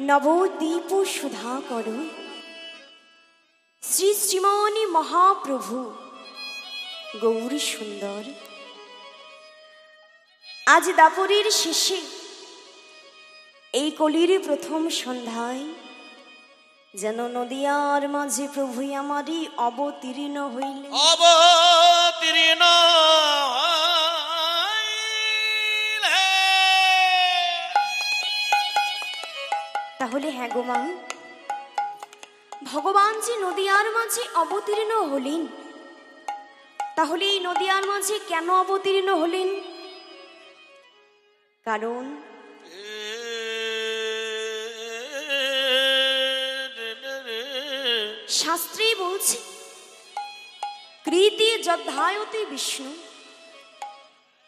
নবদ্বীপ সুধা করো শ্রী শ্রীমানি মহাপ্রভু গৌরী সুন্দর। আজ দাপরের শেষে এই কলির প্রথম সন্ধ্যায় যেন নদিয়ার মাঝে প্রভু আমারই অবতীর্ণ হইলেন। অবতীর্ণ তাহলে হ্যাঁ গো মা, ভগবান যে নদিয়ার মাঝে অবতীর্ণ হলেন, তাহলে এই নদিয়ার মাঝে কেন অবতীর্ণ হলেন? কারণ শাস্ত্রে বলছে কৃতি যদ্ধায়তে বিষ্ণু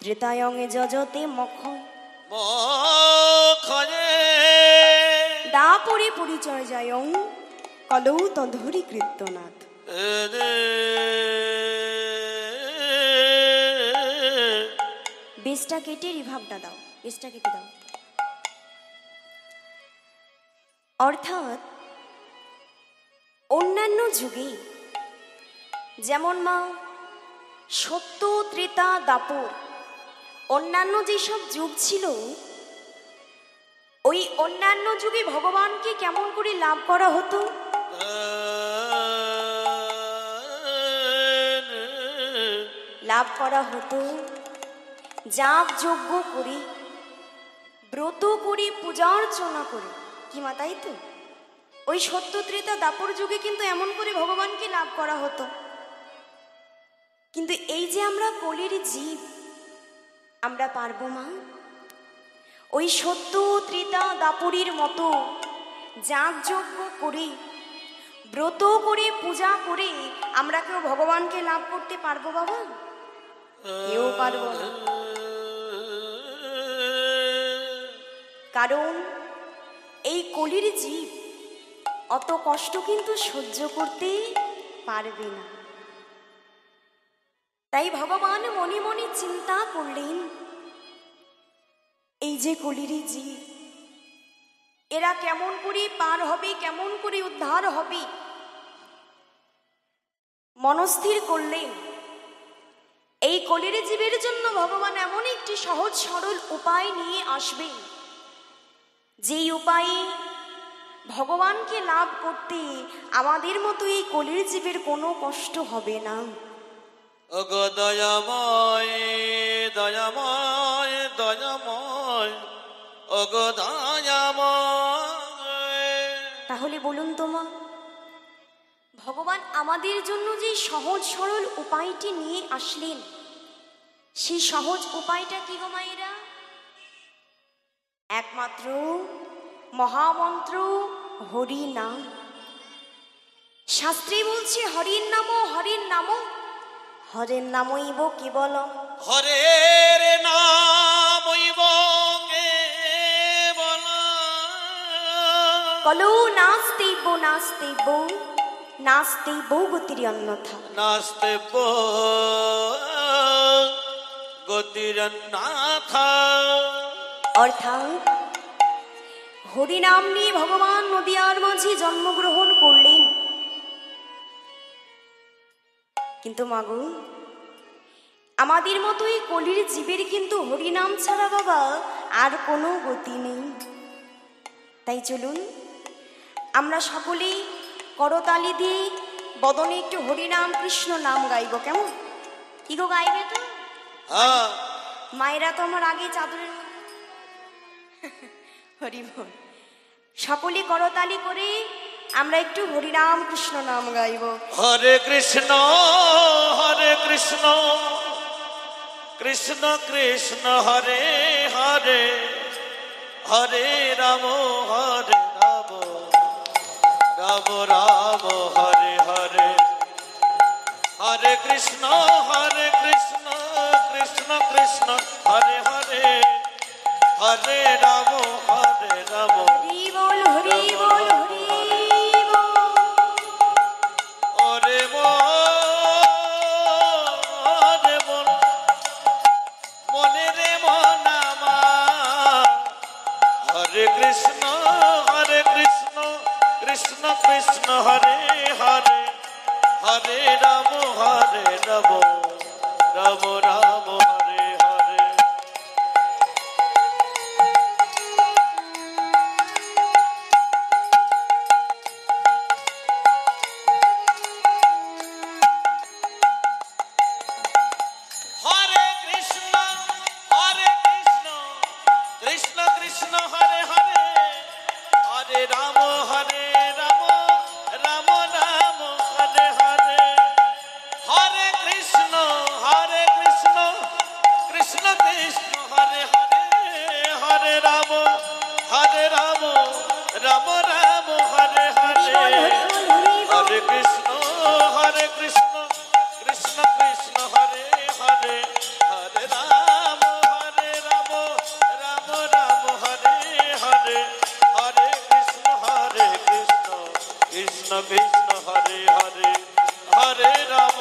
ত্রেতায়ঙে যজতে মখ দাপরে পরিচয় যায়ং কলৌ তধরি কীর্তনাথ। বেশটা কেটে রিভাবটা দাও, বেশটা কেটে দাও। অর্থাৎ অন্যান্য যুগে যেমন মা সত্য ত্রেতা দাপর অন্যান্য যেসব যুগ ছিল, ওই অন্যান্য যুগে ভগবানকে কেমন করে লাভ করা হতো? লাভ করা হতো যাগ যজ্ঞ করে, ব্রত করে, পূজা অর্চনা করে। কি মা, তাই তো? ওই সত্য ত্রেতা দাপর যুগে কিন্তু এমন করে ভগবানকে লাভ করা হতো। কিন্তু এই যে আমরা কলির জীব, আমরা পারবো মা ওই সত্য ত্রেতা দাপরের মতো যাগ যজ্ঞ করে, ব্রত করে, পূজা করে আমরা কেউ ভগবানকে লাভ করতে পারবো বাবা? কেউ পারবো না। কারণ এই কলির জীব অত কষ্ট কিন্তু সহ্য করতে পারবে না। তাই ভগবান মনে মনে চিন্তা করলেন, এই যে কলির জীব, এরা কেমন করে পার হবে, কেমন করে উদ্ধার হবে। মনস্থির করলেন এই কলির জীবের জন্য ভগবান এমন একটি সহজ সরল উপায় নিয়ে আসবেন, যেই উপায়ে ভগবানকে লাভ করতে আমাদের মতো এই কলির জীবের কোনো কষ্ট হবে না। ওগো দয়াময় দয়াময় দয়াময়, ওগো দয়াময়। তাহলে বলুন তো মা, ভগবান আমাদের জন্য যে সহজ সরল উপায়টি নিয়ে আসলেন, সেই সহজ উপায়টা কি গো মায়েরা? একমাত্র মহামন্ত্র হরি নাম। শাস্ত্রে বলছে হরির নাম, হরির নাম, হরের নামইব কেবল, হরের নামইব কেবল, কলৌ নাস্তেব নাস্তেব নাস্তেব গতির অন্যথা, নাস্তেব গতির অন্যথা। অর্থাৎ হরিনাম নিয়ে ভগবান নদিয়ার মাঝে জন্মগ্রহণ করলেন। কিন্তু মাগো, আমাদের মতো এই কলির জীবের কিন্তু হরিনাম ছাড়া বাবা আর কোনো গতি নেই। তাই চলুন আমরা সকলেই করতালি দিয়ে বদনে একটু হরিনাম কৃষ্ণ নাম গাইব, কেমন? কি গো, গাইবে তো? মায়েরা তো আমার আগে চাদরের হরি বল। সকলে করতালি করে আমরা একটু হরিনাম কৃষ্ণ নাম গাইব। হরে কৃষ্ণ কৃষ্ণ কৃষ্ণ হরে হরে, হরে রাম রাম রাম হরে হরে, হরে কৃষ্ণ কৃষ্ণ কৃষ্ণ হরে হরে, হরে রাম রাম। হরি বল হরি বল হরি বল। ওরে মনে বল, মনে রে মন আমার, হরে কৃষ্ণ কৃষ্ণ কৃষ্ণ হরে হরে হরে রাম রাম রাম হরে হরে। হরে কৃষ্ণ কৃষ্ণ কৃষ্ণ হরে হরে হরে রাম রাম রাম হরে হরে। হরে কৃষ্ণ কৃষ্ণ কৃষ্ণ হরে হরে হরে রাম রাম রাম হরে হরে। হরে কৃষ্ণ কৃষ্ণ কৃষ্ণ হরে হরে হরে রাম রাম রাম হরে হরে। হরে কৃষ্ণ কৃষ্ণ কৃষ্ণ হরে হরে হরে রাম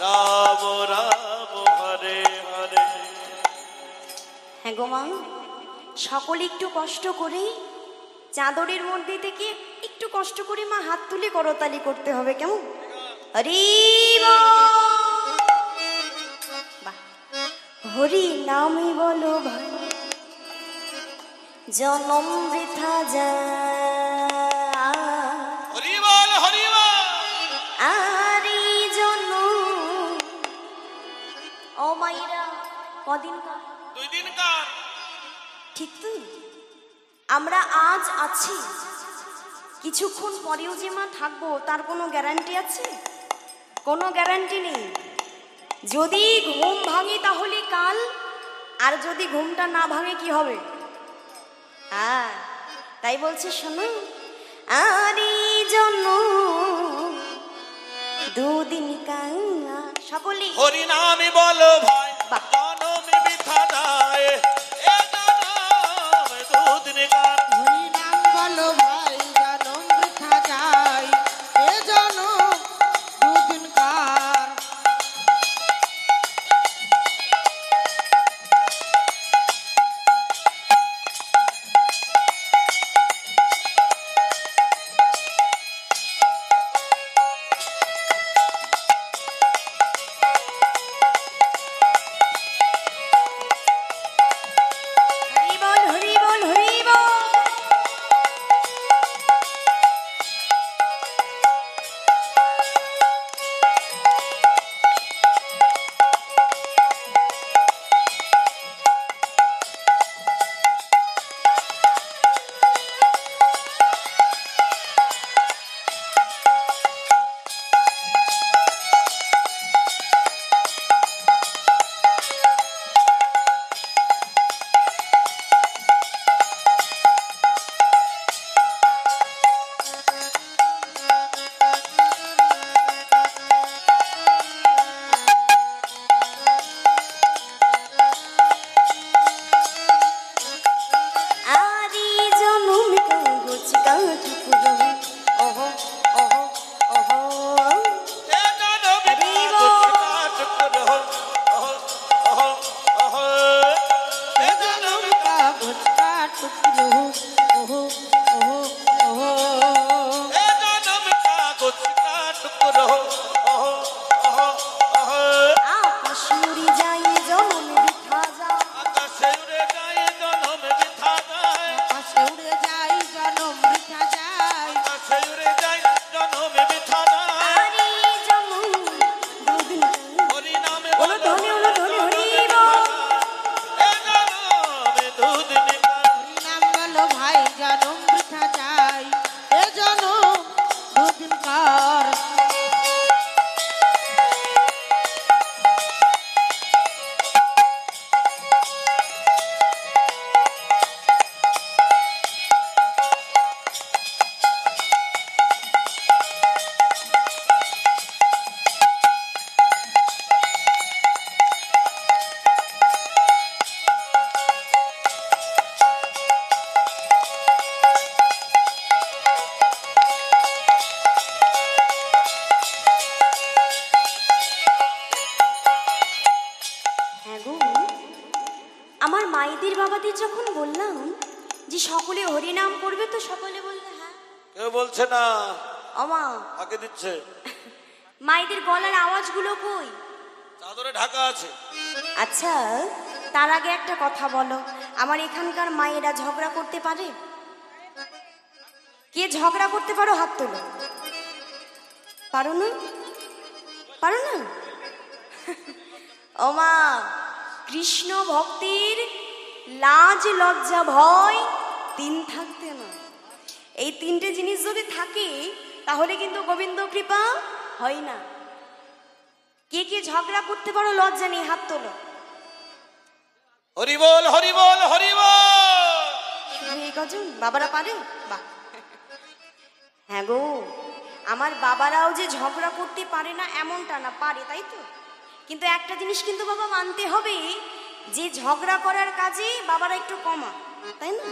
রাম রাম হরে হরে। হ্যাঁ গো মা, সকলে একটু কষ্ট করে চাদরের মধ্যে থেকে একটু কষ্ট করে মা হাত তুলে করতালি করতে হবে, কেমন? হরি বাহ, হরি নামই বলো ভাই, জনম বৃথা যায়। হরি বল হরি বল। আরে জন্ম ও মাইরা কদিন কার? 2 দিন কার। ঠিক তো, আমরা আজ আছি, কিছুক্ষণ পরেও যে মা থাকবো তার কোনো গ্যারান্টি আছে? কোনো গ্যারান্টি নেই। যদি ঘুম ভাঙে তাহলে কাল, আর যদি ঘুমটা না ভাঙে কি হবে? হ্যাঁ, তাই বলছে শোনো, আরে জন্য 2 দিন কাল সকলে হরি নামে বলো ভাই, বাহ। জনমে বৃথা যায়, এ জনম 2 দিন কার। হরি নাম বলো ভাই, জনম বৃথা যায়, এ জনম 2 দিন কার। হরি বল হরি বল হরি বল। আরে জনম কাগজ কাটুকুরো, ওহো ওহো ওহো। এ জনমে হরি কাগজ বল। কাটুকুরো, ওহো ওহো ওহো। এ জনম জনমে কাগজ কাটুকুরো, ওহো ওহো ওহো। এ জনমে কাগজ কাটুকুরো, ওহো ওহো ওহো। আকাশ উড়ে যায় জনম বৃথা যায়। আকাশে উড়ে যায় জনমে বৃথা যায়, আকাশে উড়ে যাই, জনম বৃথা যায়। আকাশে উড়ে যায় জনমে বৃথা যায়। আরে জনম 2 দিন কাল। হরি নামে ওলো ধনে ওলো ধনে হরি বল। এ জনমে 2 দিন কার। হরি নাম বলো ভাই, জনম বৃথা যায়, এ জনম 2 দিন কার। হরিনাম করবে তো? সকলে বললে হ্যাঁ। কেউ বলছে না, অমা ফাঁকে দিচ্ছে। মায়েদের গলার আওয়াজগুলো কই? চাদরে ঢাকা আছে। আচ্ছা, তার আগে একটা কথা বলো, আমার এখানকার মায়েরা ঝগড়া করতে পারে? কে ঝগড়া করতে পারো? হাত তোলো। পারো না? পারো না? ও মা, কৃষ্ণ ভক্তির লাজ লজ্জা ভয় তিন থাকতে না। এই তিনটে জিনিস যদি থাকে তাহলে কিন্তু গোবিন্দ কৃপা হয় না। কে কে ঝগড়া করতে পারো লজ্জা নেই? হাত তোলো। হরি বল, হরি বল, হরি বল। শুধু এই কজন বাবারা পারে? বাহ। হ্যাঁ গো, আমার বাবারাও যে ঝগড়া করতে পারে না এমনটা না, পারে, তাই তো। কিন্তু একটা জিনিস কিন্তু বাবা মানতে হবে, যে ঝগড়া করার কাজে বাবারা একটু কমা, তাই না?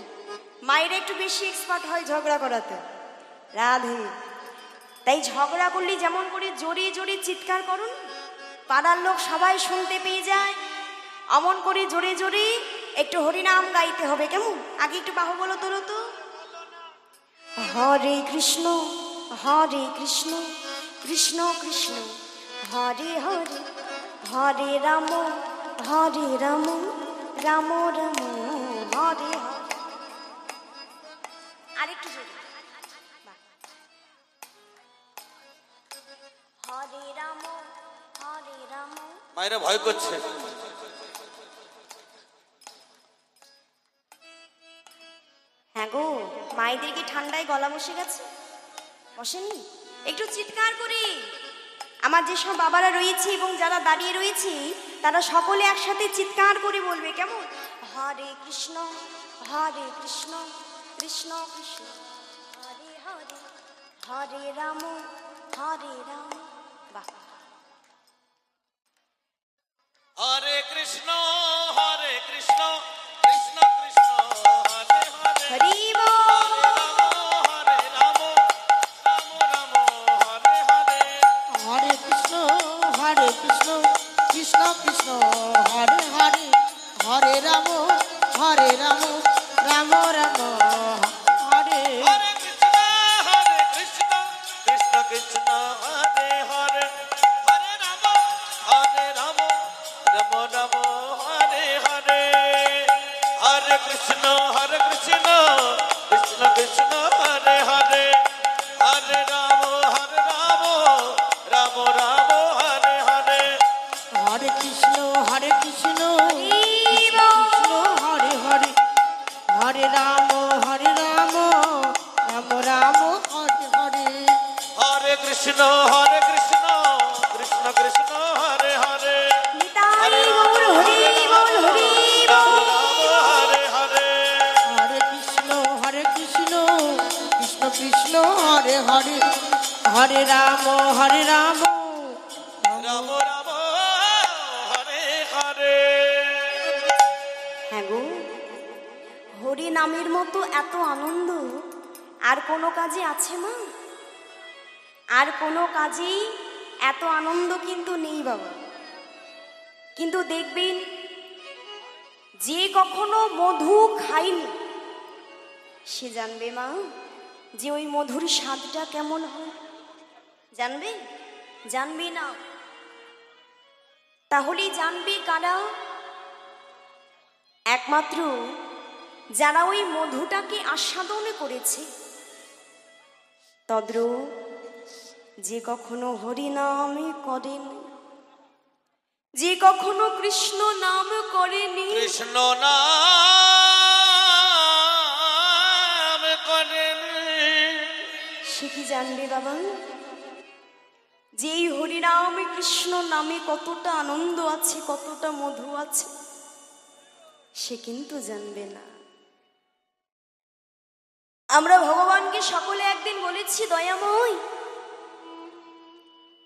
মায়েরা একটু বেশি এক্সপার্ট হয় ঝগড়া করাতে। রাধে। তাই ঝগড়া করলে যেমন করে জোরে জোরে চিৎকার করুন, পাড়ার লোক সবাই শুনতে পেয়ে যায়, অমন করে জোরে জোরে একটু হরিনাম গাইতে হবে। কেমন? আগে একটু বাহু বলো তোলো তো। হরে কৃষ্ণ হরে কৃষ্ণ কৃষ্ণ কৃষ্ণ হরে হরে, হরে রাম হরে রাম রাম রাম হরে হরে। আরেকটু জোরে। হরে রাম হরে রাম। মায়েরা ভয় করছে। হ্যাঁ গো, মায়েদের কি ঠান্ডায় গলা বসে গেছে? বসেনি? একটু চিৎকার করি। আমার যেসব বাবারা রয়েছে এবং যারা দাঁড়িয়ে রয়েছে তারা সকলে একসাথে চিৎকার করে বলবে। কেমন? হরে কৃষ্ণ কৃষ্ণ কৃষ্ণ হরে হরে, হরে রাম হরে রাম। বাহ। হরে কৃষ্ণ কৃষ্ণ কৃষ্ণ হরে হরে, হরি বল। হরে রাম রাম হরে হরে। হরে কৃষ্ণ কৃষ্ণ কৃষ্ণ হরে হরে, হরে রাম রাম রাম হরে। হরে কৃষ্ণ কৃষ্ণ কৃষ্ণ হরে হরে, হরে রাম রাম রাম হরে হরে। হরে কৃষ্ণ কৃষ্ণ কৃষ্ণ হরে হরে, হরে রাম রাম রাম হরে হরে। হরে কৃষ্ণ কৃষ্ণ কৃষ্ণ হরে হরে, হরে রাম রাম রাম হরে হরে। হরে কৃষ্ণ কৃষ্ণ কৃষ্ণ হরে হরে, নিতাই গৌর হরি বল হরি বল। হরে হরে। হরে কৃষ্ণ কৃষ্ণ কৃষ্ণ হরে হরে, হরে রাম রাম রাম হরে হরে। হ্যাঁ গো, হরি নামের মতো এত আনন্দ আর কোনো কাজে আছে মা? আর কোনো কাজেই এত আনন্দ কিন্তু নেই বাবা। কিন্তু দেখবেন, যে কখনো মধু খায়নি সে জানবে মা যে ওই মধুর স্বাদটা কেমন হয়। জানবে? জানবে না। তাহলেই জানবে কারা? একমাত্র যারা ওই মধুটাকে আস্বাদন করেছে। তদ্রূপ যে কখনো হরি নামে করেনি, যে কখনো কৃষ্ণ নাম করেনি, কৃষ্ণ নাম করেন, সে কি জানবে বাবা? যেই হরিনাম কৃষ্ণ নামে কতটা আনন্দ আছে, কতটা মধু আছে, সে কিন্তু জানবে না। আমরা ভগবানকে সকলে একদিন বলেছি, দয়াময়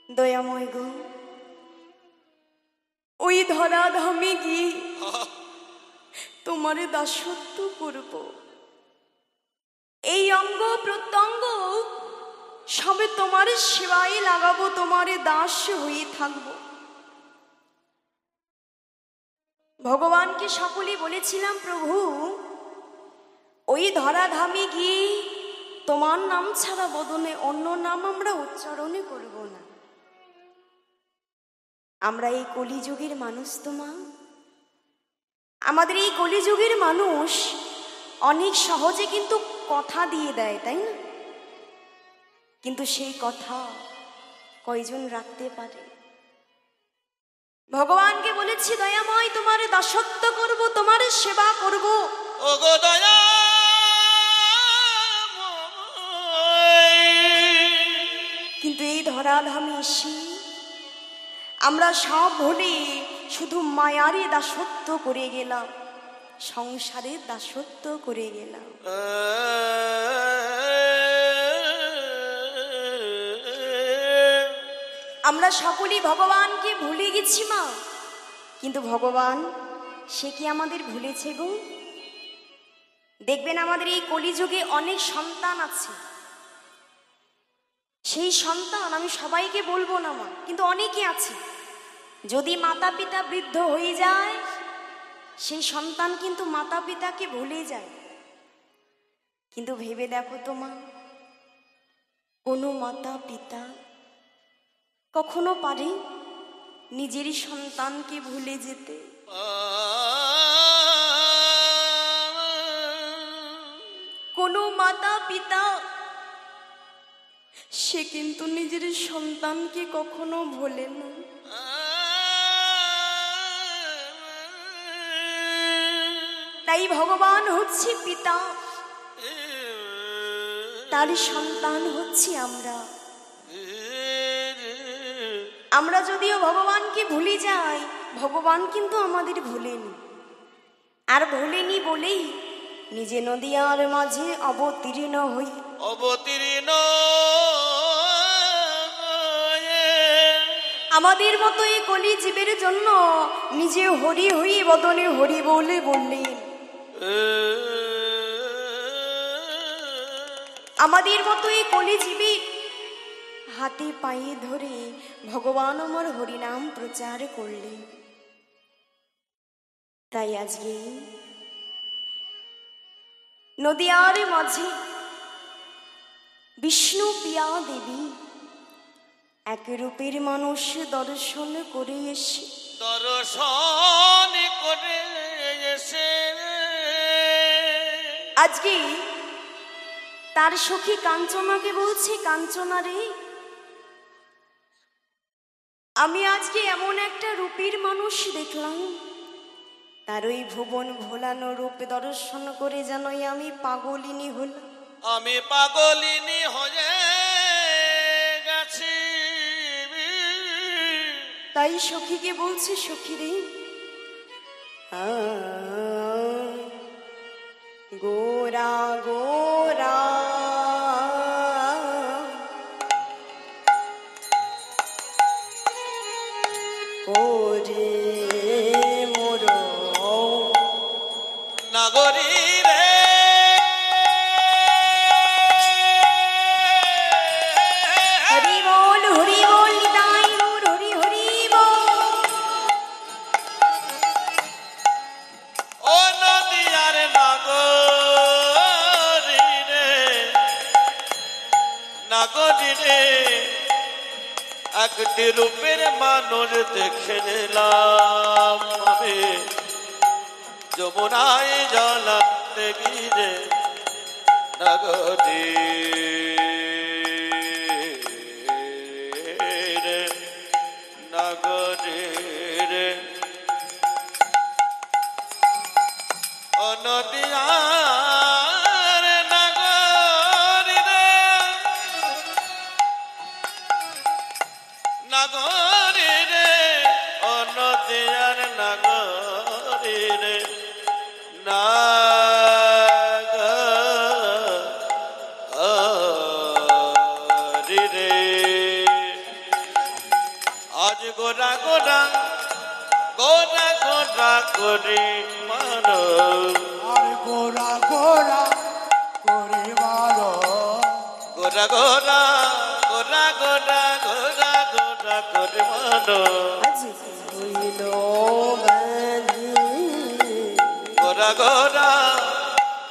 দয়াময় গো, ওই ধরাধামে গিয়ে তোমারে দাসত্ব করব, এই অঙ্গ প্রত্যঙ্গ সবে তোমার সেবায় লাগাবো, তোমারে দাস হয়ে থাকব। ভগবানকে সকলেই বলেছিলাম, প্রভু ওই ধরাধামে গিয়ে তোমার নাম ছাড়া বদনে অন্য নাম আমরা উচ্চারণই করব না। আমরা এই কলিযুগের মানুষ তো মা, আমাদের এই কলিযুগের মানুষ অনেক সহজে কিন্তু কথা দিয়ে দেয়, তাই না? কিন্তু সেই কথা কয়জন রাখতে পারে? ভগবানকে বলেছি, দয়াময় তোমার দাসত্ব করব, তোমার সেবা করব। ওগো দয়া কিন্তু এই ধরাধামে এসে আমরা সব ভুলে শুধু মায়ারে দাসত্ব করে গেলাম, সংসারের দাসত্ব করে গেলাম। আমরা সকলেই ভগবানকে ভুলে গেছি মা, কিন্তু ভগবান সে কি আমাদের ভুলেছে গো? দেখবেন আমাদের এই কলিযুগে অনেক সন্তান আছে, সেই সন্তান আমি সবাইকে বলবো না মা, কিন্তু অনেকে আছে যদি মাতা পিতা বৃদ্ধ হয়ে যায় সেই সন্তান কিন্তু মাতা পিতাকে ভুলে যায়। কিন্তু ভেবে দেখো তো মা, কোনো মাতা পিতা কখনো পারে নিজের সন্তানকে ভুলে যেতে? কোনো মাতা পিতা সে কিন্তু নিজের সন্তানকে কখনো ভোলে না। তাই ভগবান হচ্ছে পিতা, তার সন্তান হচ্ছে আমরা। আমরা যদিও ভগবানকে ভুলে যাই, ভগবান কিন্তু আমাদের ভোলেনি। আর ভোলেনি বলেই নিজে নদিয়ার মাঝে অবতীর্ণ হই, অবতীর্ণ আমাদের মতো এই কলি জীবের জন্য নিজে হরি হই বদনে হরি বলে বললেন। আমাদের মতো এই কলি জীবের হাতে পায়ে ধরে ভগবান আমার হরিনাম প্রচার করলেন। তাই আজকে নদিয়ার মাঝে বিষ্ণু প্রিয়া দেবী এক রূপের মানুষ দর্শন করে এসে আজকে তার সখী কাঞ্চনাকে বলছে, কাঞ্চনা রে, আমি আজকে এমন একটা রূপের মানুষ দেখলাম, তার ওই ভুবন ভোলানো রূপ দর্শন করে জানোই আমি পাগলিনী হলাম। আমি পাগলিনী হয়ে গেছি। তাই সখীকে বলছে, সখী রে, গোরা গোরা ওরে মোর নাগরী রে, হরি বল নিতাই গৌর হরি হরি বল। ও নদিয়ার নাগরী রে, নাগরী রে, একটি রূপের মানুষ দেখে নিলাম আমি যমুনায় জলাতে গিয়ে। নাগরী রে, নাগরী রে, ও নদিয়ার নাগরী রে, নাগরী রে, ও নদিয়ার নাগরী রে, নাগরী রে। আজ গোরা গোরা গোরা গোরা করে মানো, আর গোরা গোরা করে মারো, গোরা গোরা গোরা গোরা গোরা গোরা করে মানো, আজকে হইল বাঁধি গোরা গোরা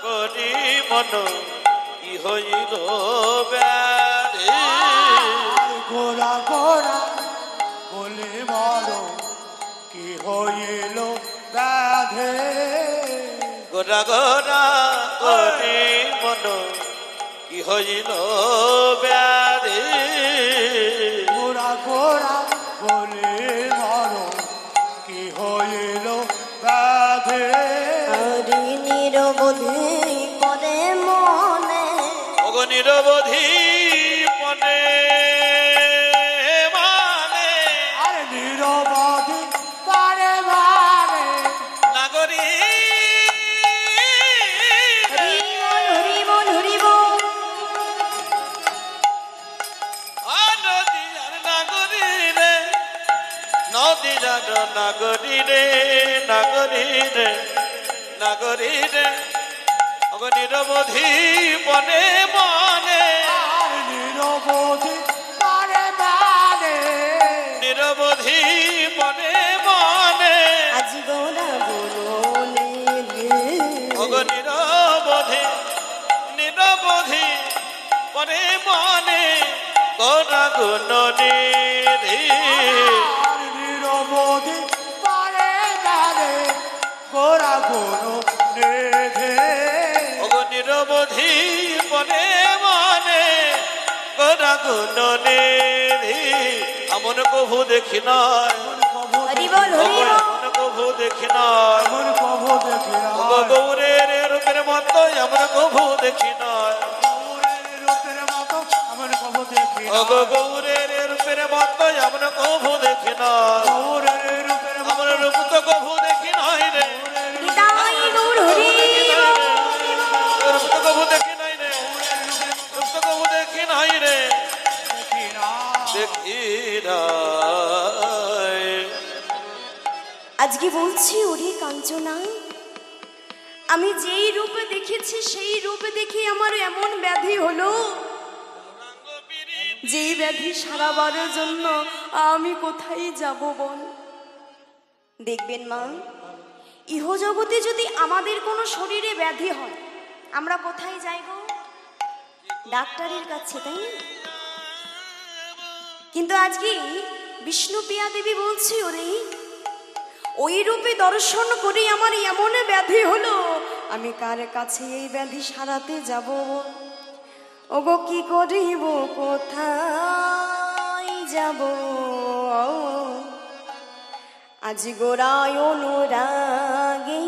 করি মন কি হইল ব্যাধি গোরা গোরা বলে বলো কি হইল ব্যাধে গোরা গোরা করি মন কি হইল ব্যাধি গোরা গোরা বলে বলো কি হইল ব্যাধে হরি নিরবধি পদে মনে অগ নিরবধি মনে মানে আরে নিরবধি বারে বারে নাগরী হরি বল হরি বল নদী আর নাগরী রে নদী আর নাগরী রে নাগরী রে নাগরী রে অগ নিরবধি মনে মনে আর নিরবধি বারে বারে নিরবধি মনে মনে আজি গোরা বলনে অগ নিরবধি নিরবধি মনে মনে গোরা গুণ নিধি আর নিরবধি বারে বারে গোরা গুণ নেধে অগ নিরবধি মনে মনে গোরা গুণ নিধি আমন কভু দেখি নয় হরি বল হরি বল আমন কভু দেখি নয় এমন কভু দেখি অগ গৌরের রূপের মতো আমন কভু দেখি নয় রূপের মতো এমন কভু দেখি অগ গৌরের রূপের মতো আমন কভু দেখি নয় গৌরের রূপের আমার রূপ তো কভু দেখি নয় রে নিতাই গৌর হরি রূপ তো কভু দেখি নাই রে রূপ তো কভু দেখি নাই রে দেখি না দেখি নাই আজকে বলছি ওরে কাঞ্চনা আমি যেই রূপে দেখেছি সেই রূপে দেখে আমার এমন ব্যাধি হলো যেই ব্যাধি সারাবার জন্য আমি কোথায় যাব বল দেখবেন মা ইহজগতে যদি আমাদের কোনো শরীরে ব্যাধি হয় আমরা কোথায় যাইব ডাক্তারের কাছে তাই না কিন্তু আজকে বিষ্ণুপ্রিয়া দেবী বলছি ওরে ওই রূপে দর্শন করে আমার এমন ব্যাধি হলো আমি কার কাছে এই ব্যাধি সারাতে যাব ওগো কি করিব কোথায় যাব আজ গোড়ায় অনুরাগে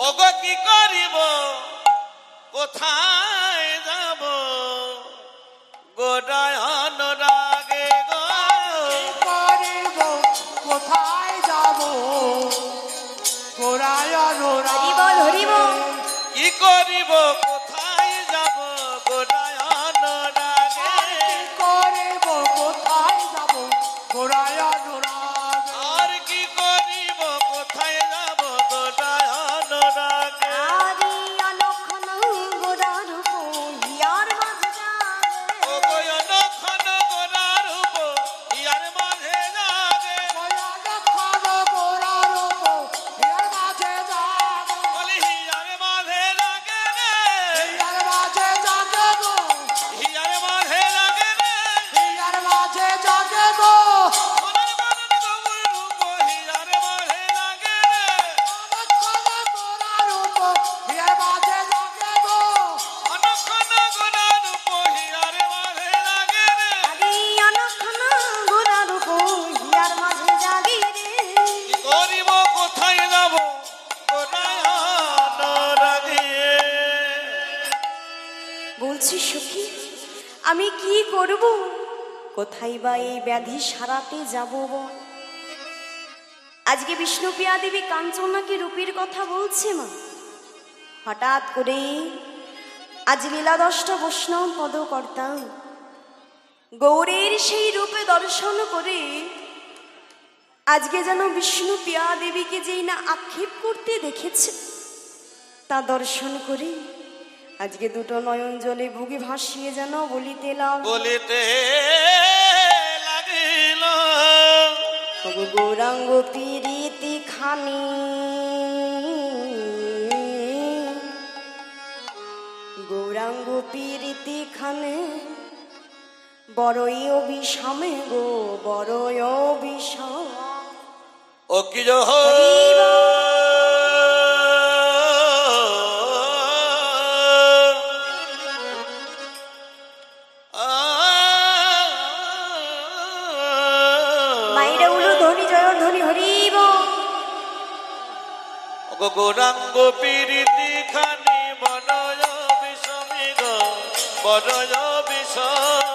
অগ কি করিব কোথায় যাব গোড়ায় অনুরাগে গো করিব কোথায় যাব গোরায় হরি বল হরি বল কি করিব কোথায় যাব গোড়ায় অনুরাগে করিব কোথায় যাব গোরায় অনুরাগ আর কি করিব কোথায় যাব গোড়ায় অনুরাগে আরি অনখন গোড়া রূপ হিয়ার মাঝে জাগে ও গয়নখন গোরা রূপ ইয়ার মাঝে জাগে গোরার রূপ হিয়ার মাঝে যাবে বলি হিয়ার মাঝে জাগে রে হিয়ার মাঝে যাবে গো হিয়ার মাঝে জাগে রে হিয়ার মাঝে যাবে গো মনের মনন গৌর রূপ হিয়ার মাঝে জাগে রে গোরার রূপ হিয়ার মাঝে যাবে গো অনখন গোরা রূপ হিয়ার মাঝে জাগে রে আরি অনখন গোড়া রূপ হিয়ার মাঝে জাগে রে কি করিব কোথায় যাব গোড়ায় অনুরাগে বলছি সখী আমি কি করব কোথায় বা এই ব্যাধি সারাতে যাব বল আজকে বিষ্ণুপ্রিয়া দেবী কাঞ্চনাকে রূপের কথা বলছে মা হঠাৎ করে আজ লীলাদষ্ট বৈষ্ণব পদকর্তা গৌরের সেই রূপে দর্শন করে আজকে যেন বিষ্ণুপ্রিয়া দেবীকে যেই না আক্ষেপ করতে দেখেছে তা দর্শন করে আজকে দুটো নয়ন জলে ভুগে ভাসিয়ে যেন বলিতে বলিতে লাগিল গৌরাঙ্গ প্রীতি খানি গৌরাঙ্গ পীরিতি খানে বড়ই অভিসামে গো বড়ই অভিসাম। ও কি জহ মাইরা উলু ধ্বনি জয় ধ্বনি হরিব। গৌরাঙ্গ পীরিতি খানি বড়য় বিষমে গো বড়য় বিষম।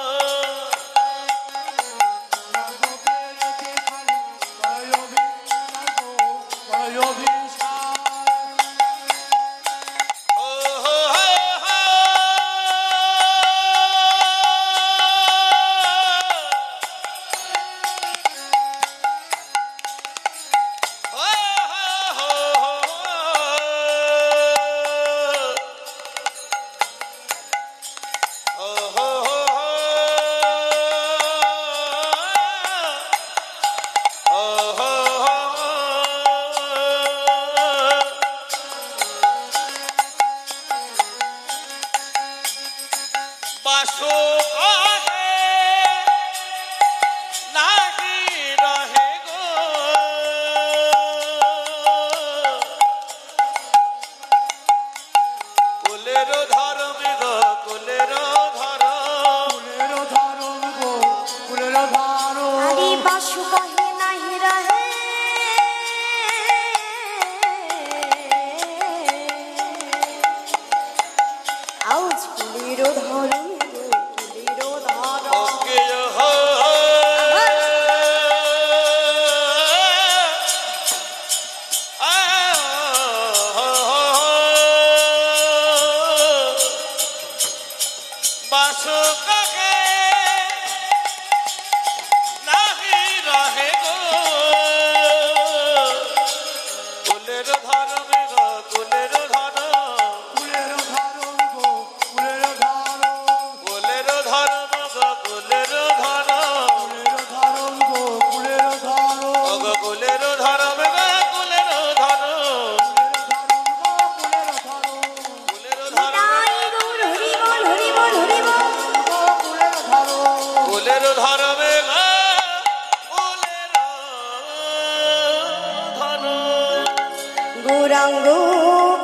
গৌরাঙ্গ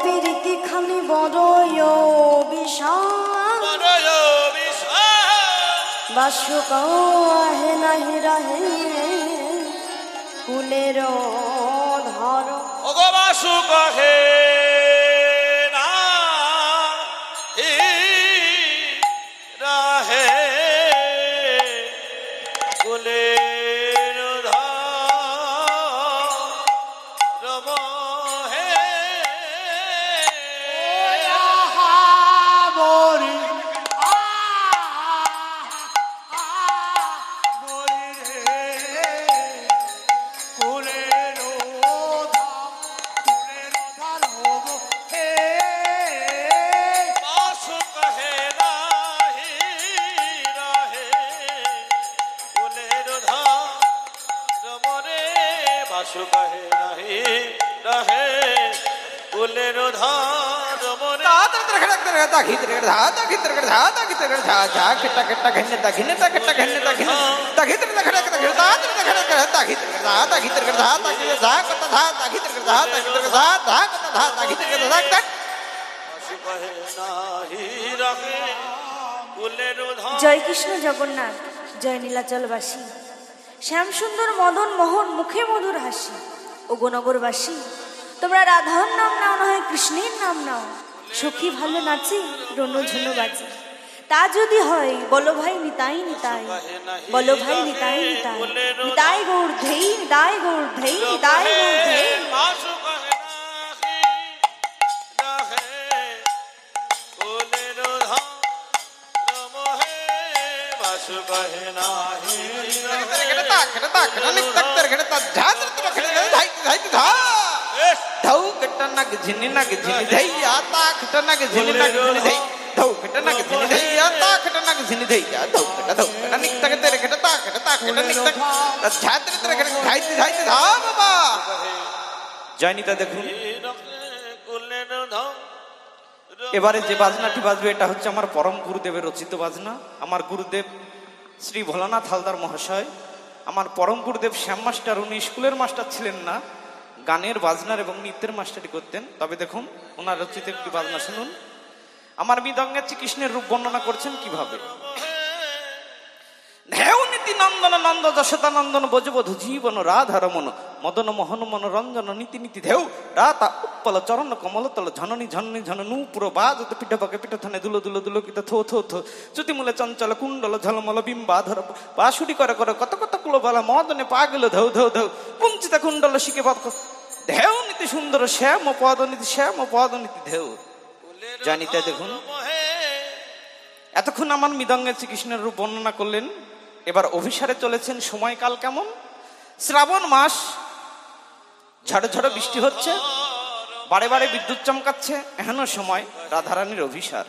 পীরিতি খানি বড়ই অভিসাম। বাসুক আহে নাহি রাহে কুলের ধর। ওগো বাসুক হে না রাহে কুলের ধর হে জয় কৃষ্ণ জগন্নাথ, জয় নীলাচলবাসী, শ্যাম সুন্দর মদন মোহন মুখে মধুর হাসি। ও নগরবাসী, তোমরা রাধার নাম নাও না হয় কৃষ্ণের নাম নাও, সখী ভালো নাচে রণ ঝুনো বাজে। তা যদি হয় বলো ভাই নিতাই নিতাই, বলো ভাই নিতাই নিতাই, নিতাই গৌর ধেই, নিতাই গৌর ধেই, নিতাই গৌর ধেই। জয়নিতা দেখুন এবারে যে বাজনাটি বাজবে এটা হচ্ছে আমার পরম গুরুদেবের রচিত বাজনা। আমার গুরুদেব শ্রী ভোলানাথ হালদার মহাশয়, আমার পরম গুরুদেব শ্যাম মাস্টার, উনি স্কুলের মাস্টার ছিলেন না, গানের বাজনার এবং নৃত্যের মাস্টারি করতেন। তবে দেখুন ওনার রচিত একটি বাজনা শুনুন। আমার মৃদঙ্গের শ্রীকৃষ্ণের রূপ বর্ণনা করছেন কিভাবে। ঢেউ নীতি নন্দন নন্দ যশোদা নন্দন বজবধু জীবন রাধা রমন মদন মোহন মনোরঞ্জন নীতি নীতি ঢেউ রাতা উৎপল চরণ কমল তল ঝননী ঝননী ঝন নূপুর বাজত পিঠ পাকে পিঠ থানে দুলো দুলো দুলো কিত থো থো থো চ্যুতিমূলে চঞ্চল কুণ্ডল ঝলমল বিম্বাধর বাসুরি করে করে কত কত কুলবালা মদনে পাগল ধৌ ধৌ ধৌ কুঞ্চিত কুণ্ডল শিখে পদ ঢেউ নীতি সুন্দর শ্যাম পদ নীতি ঢেউ জানিতে দেখুন। এতক্ষণ আমার মৃদঙ্গের শ্রীকৃষ্ণের রূপ বর্ণনা করলেন। এবার অভিসারে চলেছেন। সময়কাল কেমন? শ্রাবণ মাস, ঝড় ঝড় বৃষ্টি হচ্ছে, বারে বারে বিদ্যুৎ চমকাচ্ছে, এহেন সময় রাধারানীর অভিসার।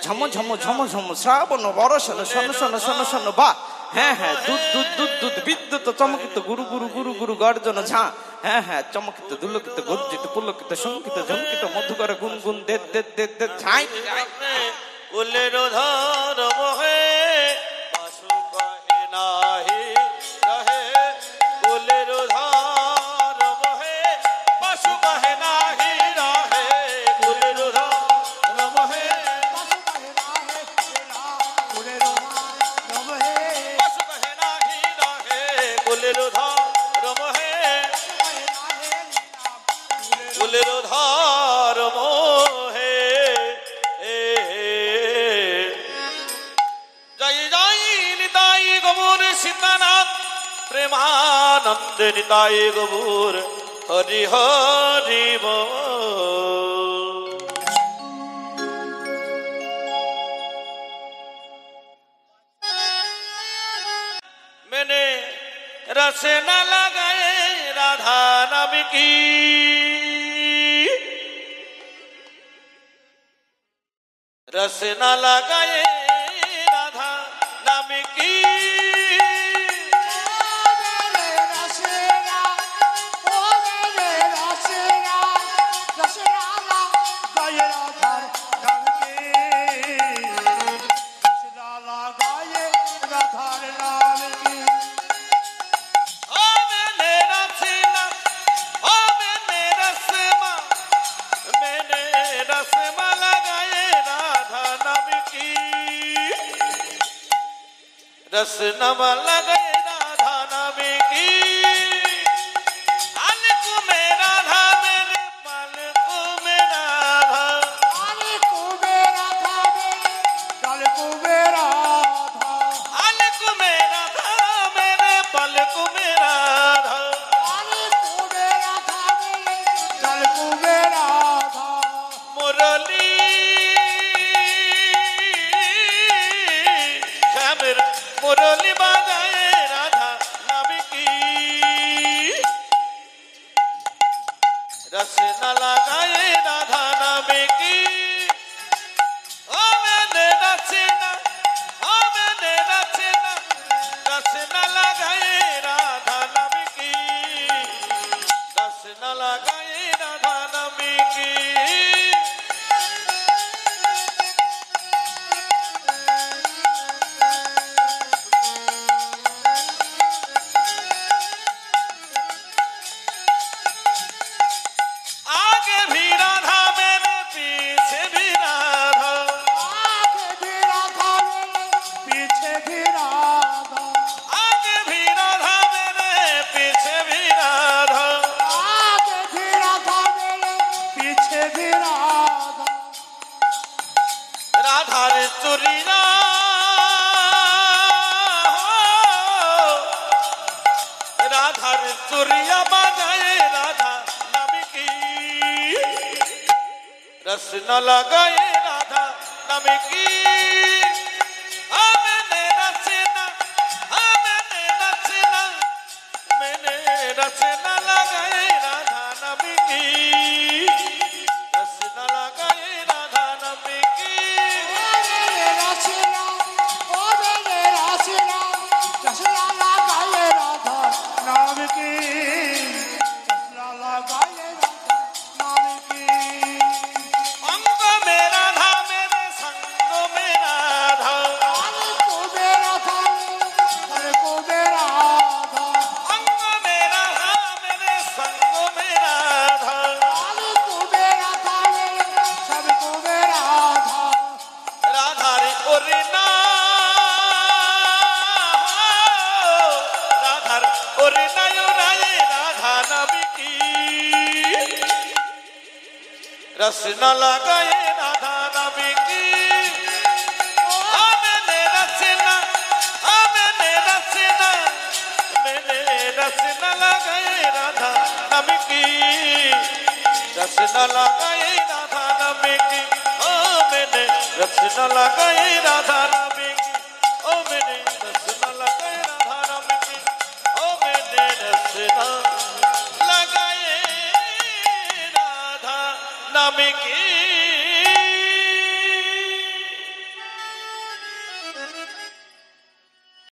ঝম ঝম ঝম ঝম শ্রাবণ বরষণ শন শন শন শন বা হ্যাঁ হ্যাঁ দুধ দুধ দুধ দুধ বিদ্যুৎ চমকিত গুরু গুরু গুরু গুরু গর্জন ঝা হ্যাঁ হ্যাঁ চমকিত দুলকিত গর্জিত পুলকিত শঙ্কিত ঝঙ্কিত মধুকর গুন গুন দে দে দে দে ঝাই কুলের ধার মোহে পাশু কহে নাহি রহে কুলের ধার মোহে পাশু কহে নাহি রহে কুলের ধার মোহে পাশু কহে নাহি কুলের ধার মোহে পাশু কহে নাহি রহে কুলের ধার মোহে কুলের ধার মোহে সীতানাথ প্রেমানন্দ নিতাই গৌর হরি হরি मैंने रस न लगाए राधा नाम की रस न लगाए राधा नाम की रस नमा लगे राधा नाम की अलकु में राधा मेरे पलकु में राधा अलकु में राधा अलकु में राधा अलकु में राधा मेरे पलकु में राधा अलकु में राधा अलकु में राधा मुरली श्यामर मुरली बजाए राधा नाम की रस न लगाए राधा नाम की ओ मैंने रचना ओ मैंने रचना रस न लगाए राधा नाम की रस न लगाए राधा नाम की आगे भी राधा मेरे पीछे भी राधा आगे भी राधा पीछे भी राधा आगे भी राधा मेरे पीछे भी राधा आगे भी राधा पीछे भी राधा राधा रे चुरिया राधा रे चुरिया बजाए राधा नाम की रस न लगाए राधा नाम की मैंने रचना मैंने रचना लगाए राधा नाम की रस न लगाए राधा नाम की नाम की लाला गाये राधा नाम की अंग में राधा ওরে না রাধার ওরে নায় রায়ে রাধা নামে কি রসনা লাগায়ে রাধা নামে কি मैंने रचना लगाए राधा नाम की रचना लगाए राधा नाम की मैंने रचना लगाए